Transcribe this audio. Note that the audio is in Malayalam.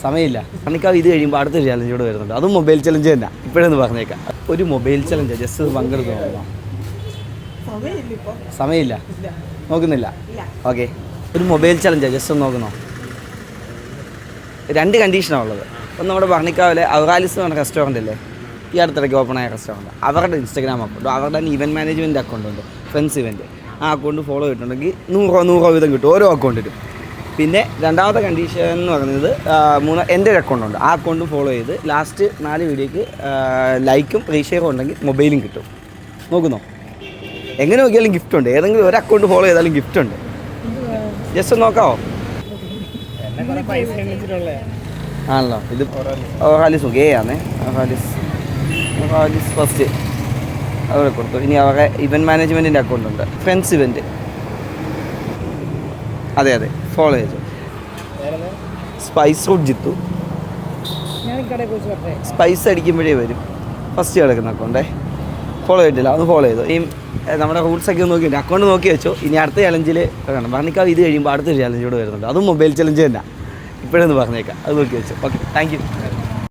സമയമില്ല. പണിക്കാവ് ഇത് കഴിയുമ്പോൾ അടുത്തൊരു ചലഞ്ച് കൂടെ വരുന്നുണ്ട്. അതും മൊബൈൽ ചലഞ്ച് തന്നെ. ഇപ്പോഴൊന്ന് പറഞ്ഞേക്കാം, ഒരു മൊബൈൽ ചലഞ്ച് ജസ്റ്റ് പങ്കെടുത്ത് നോക്കണം. സമയമില്ല, നോക്കുന്നില്ല. ഓക്കെ, ഒരു മൊബൈൽ ചലഞ്ച് ജസ്റ്റ് ഒന്ന് നോക്കണോ? 2 കണ്ടീഷനാണ് ഉള്ളത്. ഒന്ന് നമ്മുടെ ഭരണിക്കാവിലെ ഔറാലിസ് എന്ന് പറഞ്ഞ റെസ്റ്റോറൻ്റ് അല്ലേ, ഈ അടുത്തിടയ്ക്ക് ഓപ്പൺ ആയ റെസ്റ്റോറൻറ്റ്, അവരുടെ ഇൻസ്റ്റാഗ്രാം അക്കൗണ്ട്, അവരുടെ ഇവൻറ്റ് മാനേജ്മെൻറ്റ് അക്കൗണ്ട് ഉണ്ട്, ഫ്രണ്ട്സ് ഇവൻറ്റ്. ആ അക്കൗണ്ട് ഫോളോ ചെയ്തിട്ടുണ്ടെങ്കിൽ 100 വീതം കിട്ടും ഓരോ അക്കൗണ്ടിലും. പിന്നെ രണ്ടാമത്തെ കണ്ടീഷൻ എന്ന് പറയുന്നത് എൻ്റെ ഒരു അക്കൗണ്ട് ഉണ്ട്, ആ അക്കൗണ്ടും ഫോളോ ചെയ്ത് ലാസ്റ്റ് 4 വീഡിയോയ്ക്ക് ലൈക്കും റീഷെയറും ഉണ്ടെങ്കിൽ മൊബൈലും കിട്ടും. നോക്കുന്നോ? എങ്ങനെ നോക്കിയാലും ഗിഫ്റ്റ് ഉണ്ട്. ഏതെങ്കിലും ഒരു അക്കൗണ്ട് ഫോളോ ചെയ്താലും ഗിഫ്റ്റ് ഉണ്ട്. ജസ്റ്റ് ഒന്ന് നോക്കാമോ? ആണല്ലോ, ഇത് ഹാലിസ് ഗേയാണേ. ഹാലിസ് ഫസ്റ്റ് അവിടെ കൊടുത്തു. ഇനി അവരുടെ ഇവൻറ്റ് മാനേജ്മെൻറ്റിൻ്റെ അക്കൗണ്ട് ഉണ്ട്, ഫ്രണ്ട്സ് ഇവൻറ്റ്. അതെ ഫോളോ ചെയ്തു. സ്പൈസ് റൂട്ട് ജിത്തു, സ്പൈസ് അടിക്കുമ്പോഴേ വരും. ഫസ്റ്റ് കിടക്കുന്ന അക്കൗണ്ടേ ഫോളോ ചെയ്തിട്ടില്ല, അത് ഫോളോ ചെയ്തു. ഈ നമ്മുടെ റൂൾസൊക്കെ ഒന്ന് നോക്കിയിട്ട് അക്കൗണ്ട് നോക്കി വെച്ചു. ഇനി അടുത്ത ചലഞ്ചിൽ വേണം ഭരണിക്കാവ് ഇത് കഴിയുമ്പോൾ അടുത്തൊരു ചലഞ്ച് കൂടെ വരുന്നുണ്ട്. അതും മൊബൈൽ ചലഞ്ച് തന്നെ. ഇപ്പോഴൊന്ന് പറഞ്ഞേക്കാം, അത് നോക്കി വെച്ചു. Okay, thank you.